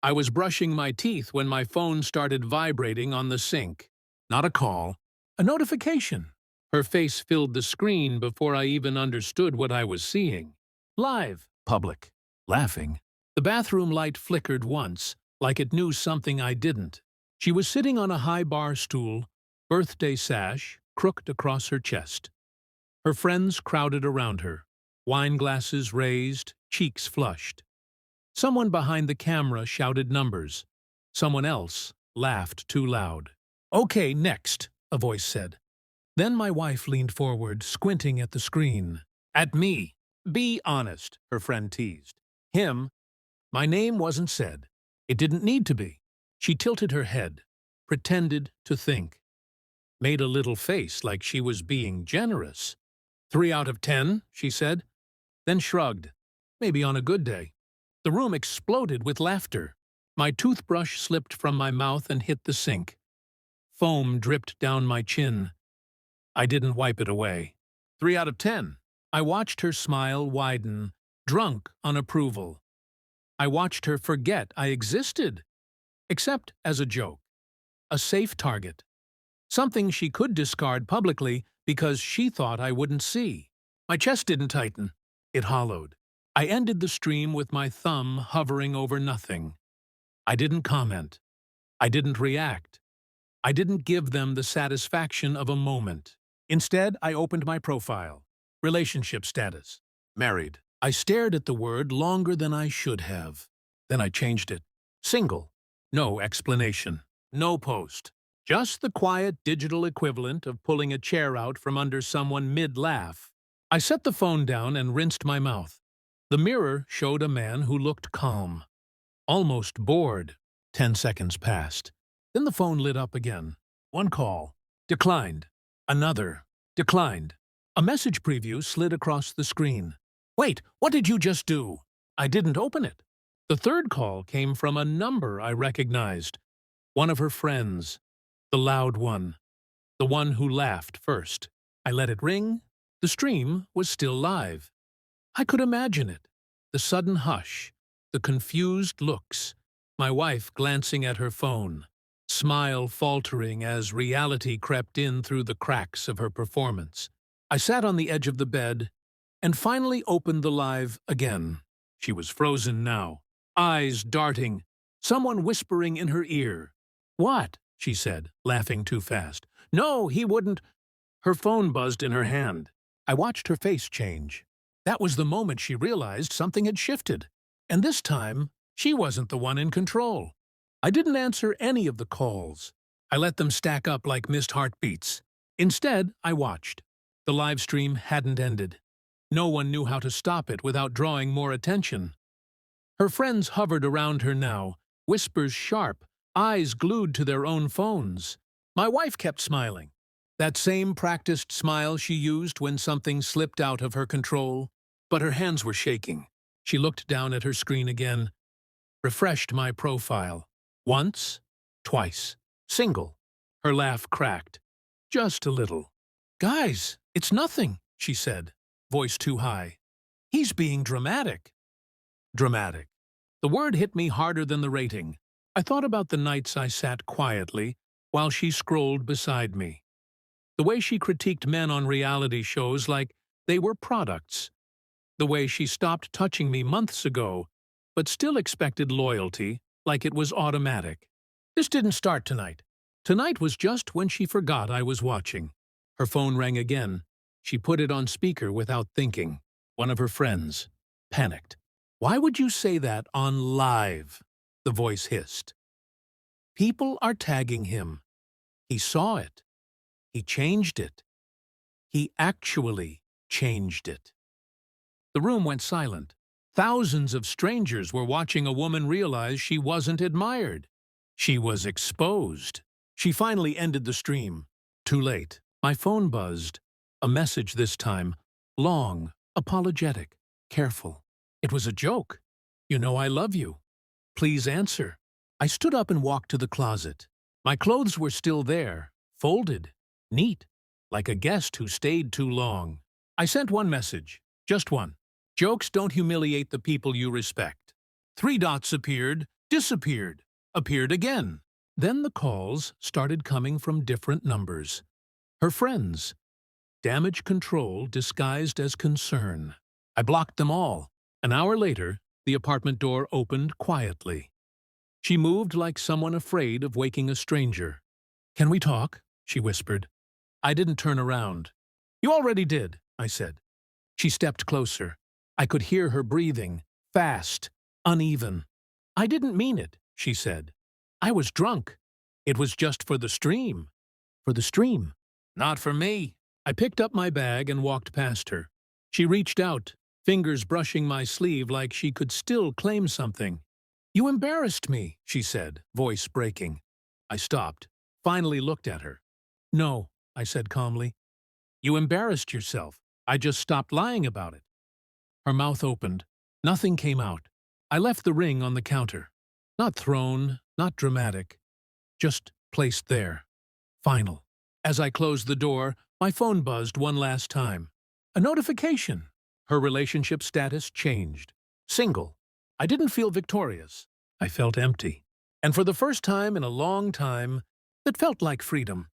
I was brushing my teeth when my phone started vibrating on the sink. Not a call, a notification. Her face filled the screen before I even understood what I was seeing. Live, public, laughing. The bathroom light flickered once, like it knew something I didn't. She was sitting on a high bar stool, birthday sash crooked across her chest. Her friends crowded around her, wine glasses raised, cheeks flushed. Someone behind the camera shouted numbers. Someone else laughed too loud. "Okay, next," a voice said. Then my wife leaned forward, squinting at the screen. "At me. Be honest," her friend teased. "Him." My name wasn't said. It didn't need to be. She tilted her head, pretended to think. Made a little face like she was being generous. 3 out of 10, she said, then shrugged. Maybe on a good day. The room exploded with laughter. My toothbrush slipped from my mouth and hit the sink. Foam dripped down my chin. I didn't wipe it away. 3 out of 10. I watched her smile widen, drunk on approval. I watched her forget I existed, except as a joke. A safe target. Something she could discard publicly because she thought I wouldn't see. My chest didn't tighten. It hollowed. I ended the stream with my thumb hovering over nothing. I didn't comment. I didn't react. I didn't give them the satisfaction of a moment. Instead, I opened my profile. Relationship status. Married. I stared at the word longer than I should have. Then I changed it. Single. No explanation. No post. Just the quiet digital equivalent of pulling a chair out from under someone mid-laugh. I set the phone down and rinsed my mouth. The mirror showed a man who looked calm. Almost bored. 10 seconds passed. Then the phone lit up again. One call. Declined. Another. Declined. A message preview slid across the screen. "Wait, what did you just do?" I didn't open it. The third call came from a number I recognized. One of her friends. The loud one. The one who laughed first. I let it ring. The stream was still live. I could imagine it. The sudden hush. The confused looks. My wife glancing at her phone. Smile faltering as reality crept in through the cracks of her performance. I sat on the edge of the bed and finally opened the live again. She was frozen now. Eyes darting. Someone whispering in her ear. "What?" she said, laughing too fast. "No, he wouldn't." Her phone buzzed in her hand. I watched her face change. That was the moment she realized something had shifted. And this time, she wasn't the one in control. I didn't answer any of the calls. I let them stack up like missed heartbeats. Instead, I watched. The live stream hadn't ended. No one knew how to stop it without drawing more attention. Her friends hovered around her now, whispers sharp, eyes glued to their own phones. My wife kept smiling. That same practiced smile she used when something slipped out of her control. But her hands were shaking. She looked down at her screen again. Refreshed my profile. Once, twice, single. Her laugh cracked. Just a little. "Guys, it's nothing," she said, voice too high. "He's being dramatic." Dramatic. The word hit me harder than the rating. I thought about the nights I sat quietly while she scrolled beside me. The way she critiqued men on reality shows like they were products. The way she stopped touching me months ago, but still expected loyalty like it was automatic. This didn't start tonight. Tonight was just when she forgot I was watching. Her phone rang again. She put it on speaker without thinking. One of her friends. Panicked. "Why would you say that on live?" the voice hissed. "People are tagging him. He saw it. He changed it. He actually changed it." The room went silent. Thousands of strangers were watching a woman realize she wasn't admired. She was exposed. She finally ended the stream. Too late. My phone buzzed. A message this time. Long, apologetic, careful. It was a joke. "You know I love you. Please answer." I stood up and walked to the closet. My clothes were still there, folded, neat, like a guest who stayed too long. I sent one message, just one. "Jokes don't humiliate the people you respect." 3 dots appeared, disappeared, appeared again. Then the calls started coming from different numbers. Her friends. Damage control disguised as concern. I blocked them all. An hour later, the apartment door opened quietly. She moved like someone afraid of waking a stranger. "Can we talk?" she whispered. I didn't turn around. "You already did," I said. She stepped closer. I could hear her breathing, fast, uneven. "I didn't mean it," she said. "I was drunk. It was just for the stream." "For the stream?" "Not for me." I picked up my bag and walked past her. She reached out, fingers brushing my sleeve like she could still claim something. "You embarrassed me," she said, voice breaking. I stopped, finally looked at her. "No," I said calmly. "You embarrassed yourself. I just stopped lying about it." Her mouth opened. Nothing came out. I left the ring on the counter. Not thrown, not dramatic. Just placed there. Final. As I closed the door, my phone buzzed one last time. A notification. Her relationship status changed. Single. I didn't feel victorious. I felt empty. And for the first time in a long time, it felt like freedom.